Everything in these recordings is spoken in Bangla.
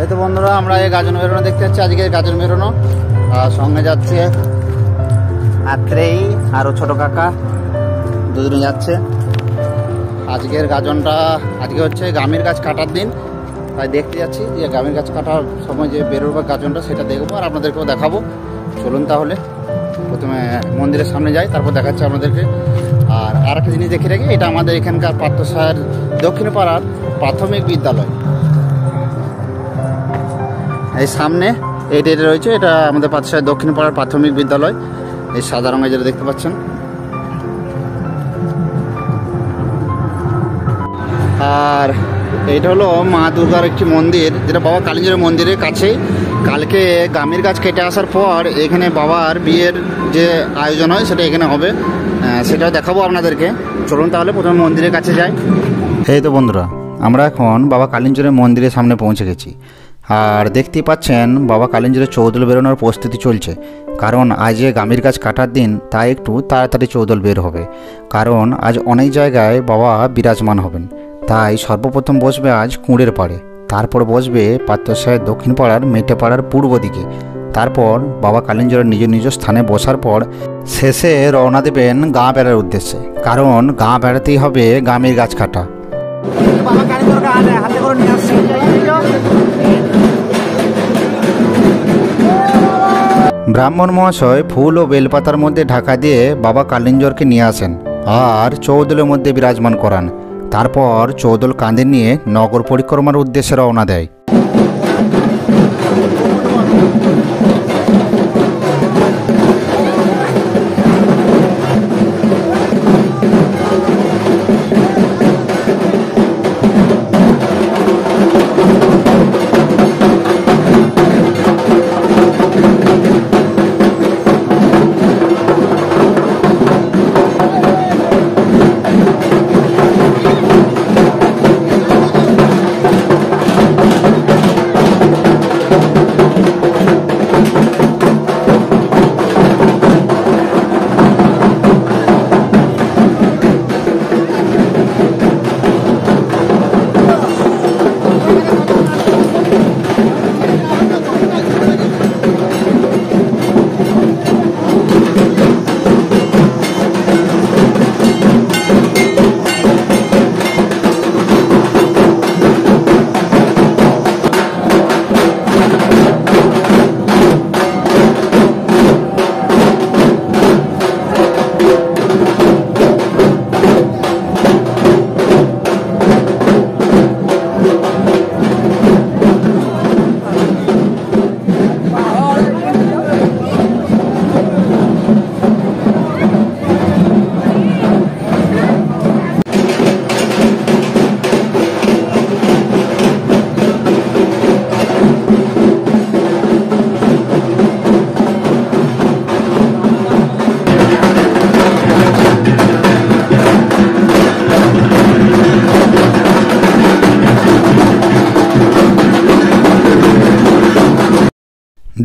এই তো বন্ধুরা, আমরা এই গাজন বেরোনো দেখতে যাচ্ছি। আজকে গাজন বেরোনো আর সঙ্গে যাচ্ছে আত্রেই আরও ছোট কাকা, দুজনে যাচ্ছে। আজকের গাজনটা আজকে হচ্ছে গামের গাছ কাটার দিন, তাই দেখতে যাচ্ছি যে গামের গাছ কাটার সময় যে বেরোবার গাজনটা সেটা দেখবো আর আপনাদেরকেও দেখাবো। চলুন তাহলে প্রথমে মন্দিরের সামনে যাই, তারপর দেখাচ্ছি আপনাদেরকে। আর একটা জিনিস দেখে রাখি, এটা আমাদের এখানকার পাত্রসার দক্ষিণ পাড়ার প্রাথমিক বিদ্যালয়। এই সামনে এইটা রয়েছে, এটা আমাদের পাত্রসার দক্ষিণ পাড়ার প্রাথমিক বিদ্যালয়। এই সাদা রঙের যেটা দেখতে পাচ্ছেন। আর এইটা হলো মা দুর্গার একটি মন্দির, যেটা বাবা কালিঞ্জরের মন্দিরের কাছেই। কালকে গামের গাছ কেটে আসার পর এখানে বাবার বিয়ের যে আয়োজন হয় সেটা এখানে হবে, সেটাও দেখাবো আপনাদেরকে। চলুন তাহলে প্রথমে মন্দিরের কাছে যাই। এই তো বন্ধুরা, আমরা এখন বাবা কালিঞ্জরের মন্দিরের সামনে পৌঁছে গেছি। আর দেখতেই পাচ্ছেন বাবা কালিঞ্জরের চৌদল বেরোনোর প্রস্তুতি চলছে, কারণ আজ গামের গাছ কাটার দিন, তাই একটু তাড়াতাড়ি চৌদল বের হবে। কারণ আজ অনেক জায়গায় বাবা বিরাজমান হবেন, তাই সর্বপ্রথম বসবে আজ কুঁড়ের পাড়ে, তারপর বসবে পাত্রসাহের দক্ষিণ পাড়ার মেটে পাড়ার পূর্ব দিকে। তারপর বাবা কালিঞ্জরের নিজ নিজ স্থানে বসার পর শেষে রওনা দেবেন গাঁ বেড়ার উদ্দেশ্যে, কারণ গাঁ বেড়াতেই হবে গামের গাছ কাটা। ব্রাহ্মণ মহাশয় ফুল ও বেলপাতার মধ্যে ঢাকা দিয়ে বাবা কালিঞ্জরকে নিয়ে আসেন আর চৌদলের মধ্যে বিরাজমান করান। তারপর চৌদল কাঁধে নিয়ে নগর পরিক্রমার উদ্দেশ্যে রওনা দেয়।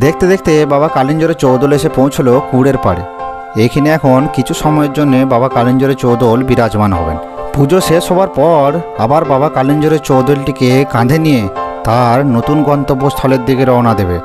দেখতে দেখতে বাবা কালিঞ্জরের চৌদল এসে পৌঁছলো কুঁড়ের পাড়ে। এখানে এখন কিছু সময়ের জন্য বাবা কালিঞ্জরের চৌদল বিরাজমান হবেন। পুজো শেষ হওয়ার পর আবার বাবা কালিঞ্জরের চৌদলটিকে কাঁধে নিয়ে তার নতুন গন্তব্যস্থলের দিকে রওনা দেবে।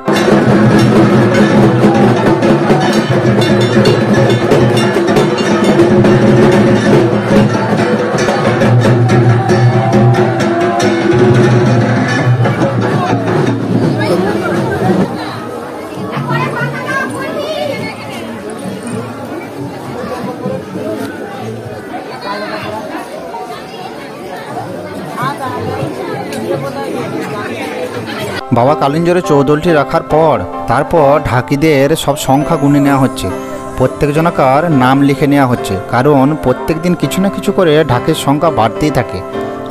বাবা কালিঞ্জরের চৌদলটি রাখার পর তারপর ঢাকিদের সব সংখ্যা গুনে নেওয়া হচ্ছে, প্রত্যেক জনকার নাম লিখে নেওয়া হচ্ছে, কারণ প্রত্যেক দিন কিছু না কিছু করে ঢাকের সংখ্যা বাড়তেই থাকে।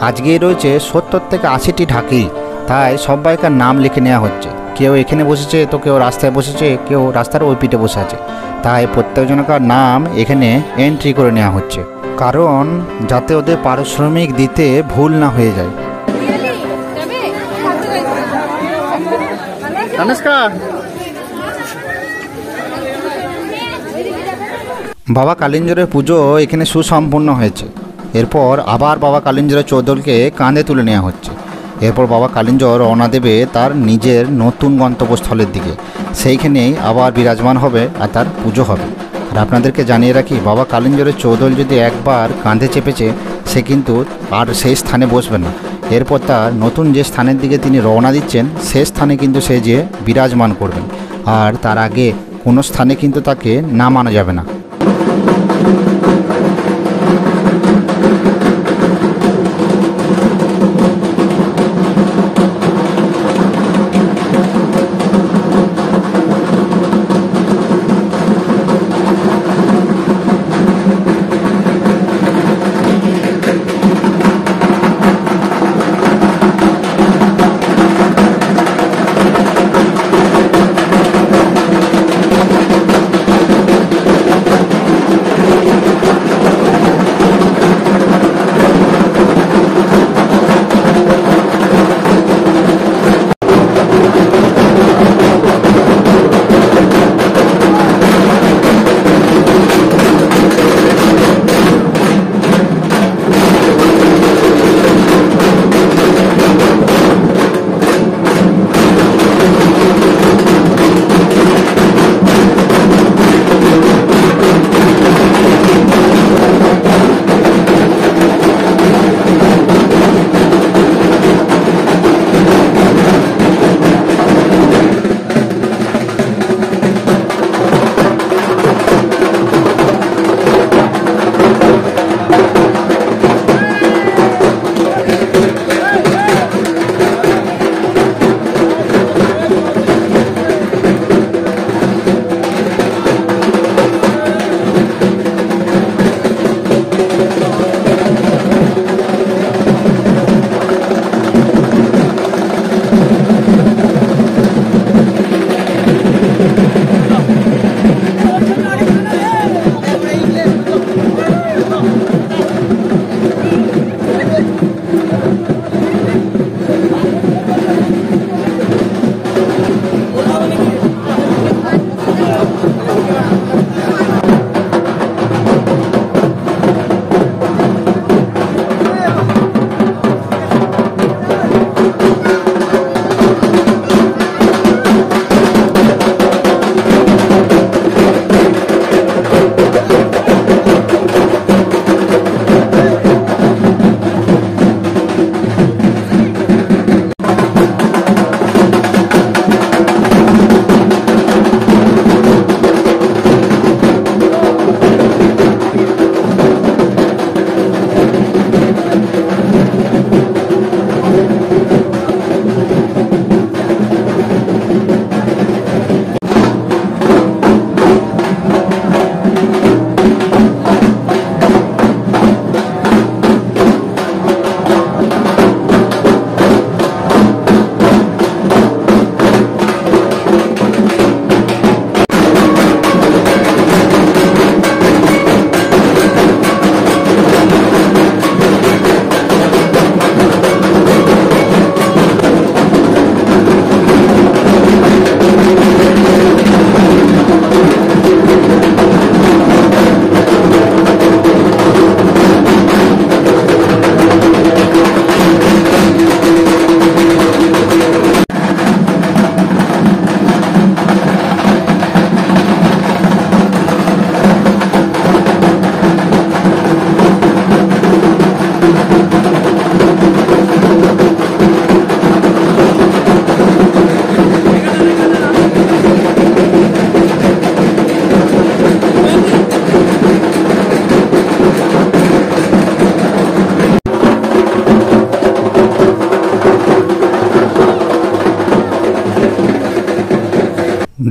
আজকেই রয়েছে 70 থেকে 80টি ঢাকি, তাই সবাইকার নাম লিখে নেওয়া হচ্ছে। কেউ এখানে বসেছে তো কেউ রাস্তায় বসেছে, কেউ রাস্তার ওই পিঠে বসে আছে, তাই প্রত্যেক জনকার নাম এখানে এন্ট্রি করে নেওয়া হচ্ছে, কারণ যাতে ওদের পারিশ্রমিক দিতে ভুল না হয়ে যায়। নমস্কার। বাবা কালিঞ্জরের পুজো এখানে সুসম্পন্ন হয়েছে। এরপর আবার বাবা কালিঞ্জরের চৌদলকে কাঁধে তুলে নেওয়া হচ্ছে। এরপর বাবা কালিঞ্জর রওনা দেবে তার নিজের নতুন গন্তব্যস্থলের দিকে। সেইখানেই আবার বিরাজমান হবে আর তার পুজো হবে। আর আপনাদেরকে জানিয়ে রাখি, বাবা কালিঞ্জরের চৌদল যদি একবার কাঁধে চেপেছে, সে কিন্তু আর সেই স্থানে বসবে না। এরপর তার নতুন যে স্থানের দিকে তিনি রওনা দিচ্ছেন, সে স্থানে কিন্তু সে যে বিরাজমান করবেন। আর তার আগে কোনো স্থানে কিন্তু তাকে নামানো যাবে না।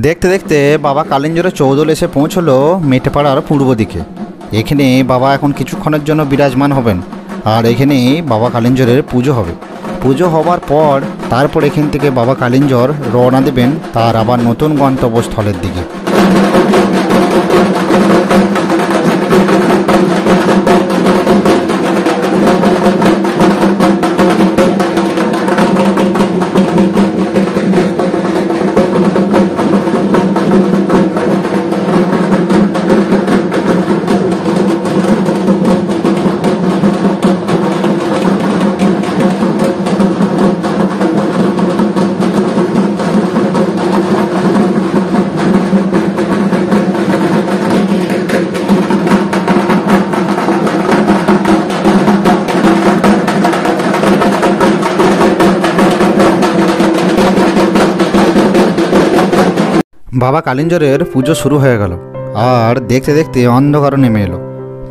দেখতে দেখতে বাবা কালিঞ্জরের চৌদল এসে পৌঁছলো মেটেপাড়ার পূর্ব দিকে। এখানে বাবা এখন কিছুক্ষণের জন্য বিরাজমান হবেন, আর এখানেই বাবা কালিঞ্জরের পুজো হবে। পুজো হবার পর তারপর এখান থেকে বাবা কালিঞ্জর রওনা দেবেন তার আবার নতুন গন্তব্যস্থলের দিকে। বাবা কালিঞ্জরের পুজো শুরু হয়ে গেল আর দেখতে দেখতে অন্ধকার নেমে এলো।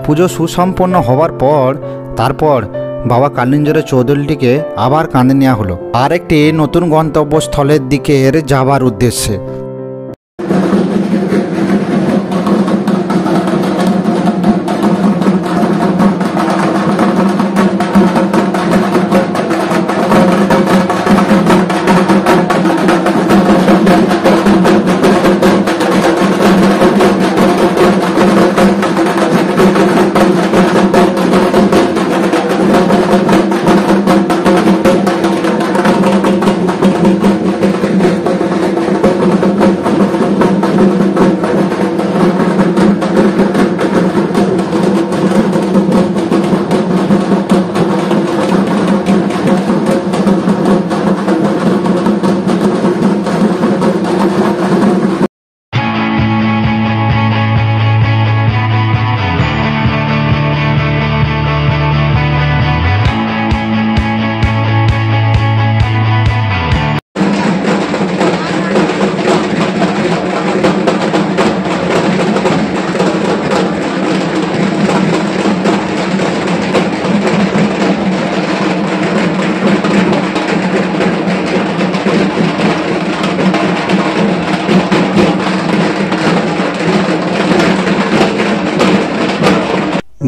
পুজো সুসম্পন্ন হওয়ার পর তারপর বাবা কালিঞ্জরের চৌধুরীটিকে আবার কাঁধে নেওয়া হলো আর একটি নতুন গন্তব্যস্থলের দিকে যাবার উদ্দেশ্যে।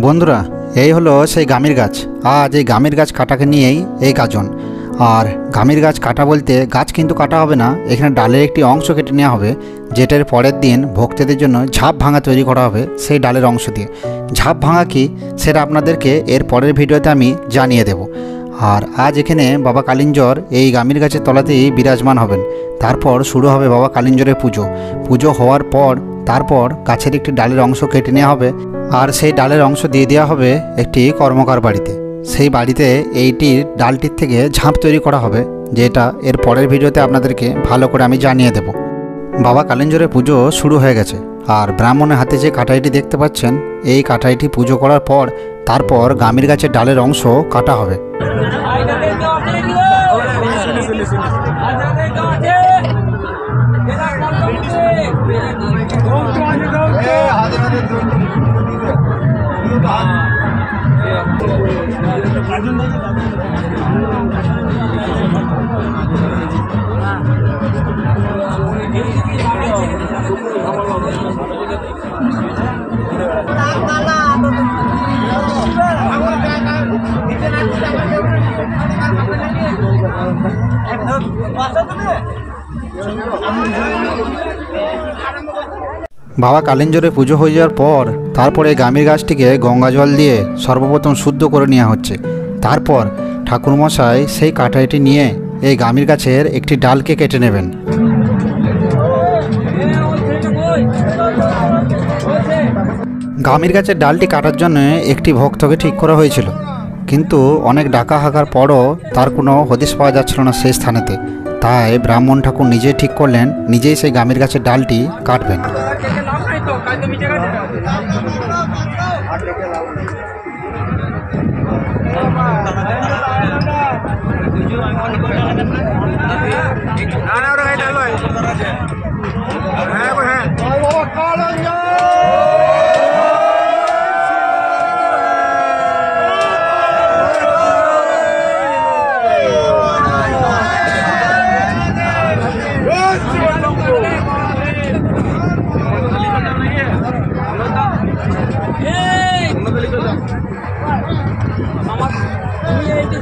বন্ধুরা, এই হলো সেই গামির গাছ। আজ এই গামির গাছ কাটাকে নিয়েই এই গাজন। আর গামির গাছ কাটা বলতে গাছ কিন্তু কাটা হবে না, এখানে ডালের একটি অংশ কেটে নেওয়া হবে, যেটার পরের দিন ভক্তদের জন্য ঝাঁপ ভাঙা তৈরি করা হবে সেই ডালের অংশ দিয়ে। ঝাঁপ ভাঙা কি সেটা আপনাদেরকে এর পরের ভিডিওতে আমি জানিয়ে দেব। আর আজ এখানে বাবা কালিঞ্জর এই গামির গাছের তলাতেই বিরাজমান হবেন। তারপর শুরু হবে বাবা কালিঞ্জরের পুজো। পুজো হওয়ার পর তারপর গাছের একটি ডালের অংশ কেটে নেওয়া হবে আর সেই ডালের অংশ দিয়ে দেওয়া হবে একটি কর্মকার বাড়িতে। সেই বাড়িতে এইটির ডালটির থেকে ঝাঁপ তৈরি করা হবে, যেটা এর পরের ভিডিওতে আপনাদেরকে ভালো করে আমি জানিয়ে দেব। বাবা কালিঞ্জরের পুজো শুরু হয়ে গেছে আর ব্রাহ্মণের হাতে যে কাটাইটি দেখতে পাচ্ছেন, এই কাটাইটি পুজো করার পর তারপর গামির গাছের ডালের অংশ কাটা হবে। বাবা কালিঞ্জরের পুজো হয়ে যাওয়ার পর তারপরে গামির গাছটিকে গঙ্গা জল দিয়ে সর্বপ্রথম শুদ্ধ করে নেওয়া হচ্ছে। তারপর ঠাকুরমশাই সেই কাটাইটি নিয়ে এই গামির গাছের একটি ডালকে কেটে নেবেন। গামির গাছের ডালটি কাটার জন্য একটি ভক্তকে ঠিক করা হয়েছিল, কিন্তু অনেক ডাকা হাঁকার পরও তার কোনো হদিশ পাওয়া যাচ্ছিল না সেই স্থানেতে। তাই ব্রাহ্মণ ঠাকুর নিজেই ঠিক করলেন, নিজেই সেই গামির গাছের ডালটি কাটবেন।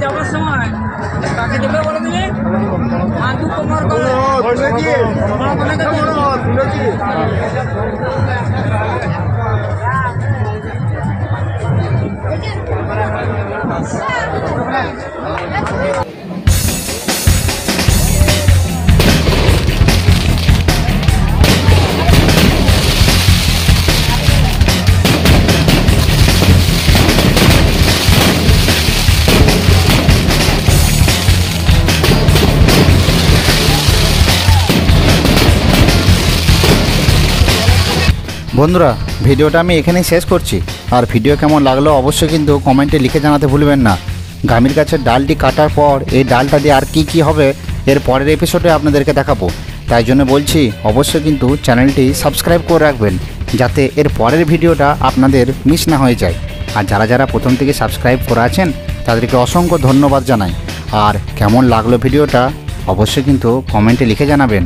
যাওয়ার সময় তাকে দেবে বলে দিলে আদু তোমার বন্ধুরা, ভিডিওটা আমি এখানেই শেষ করছি। আর ভিডিও কেমন লাগলো অবশ্যই কিন্তু কমেন্টে লিখে জানাতে ভুলবেন না। গামির গাছের ডালটি কাটার পর এই ডালটা দিয়ে আর কি কি হবে এর পরের এপিসোডে আপনাদেরকে দেখাবো। তাই জন্য বলছি অবশ্যই কিন্তু চ্যানেলটি সাবস্ক্রাইব করে রাখবেন, যাতে এর পরের ভিডিওটা আপনাদের মিস না হয়ে যায়। আর যারা যারা প্রথম থেকে সাবস্ক্রাইব করে আছেন তাদেরকে অসংখ্য ধন্যবাদ জানাই। আর কেমন লাগলো ভিডিওটা অবশ্যই কিন্তু কমেন্টে লিখে জানাবেন।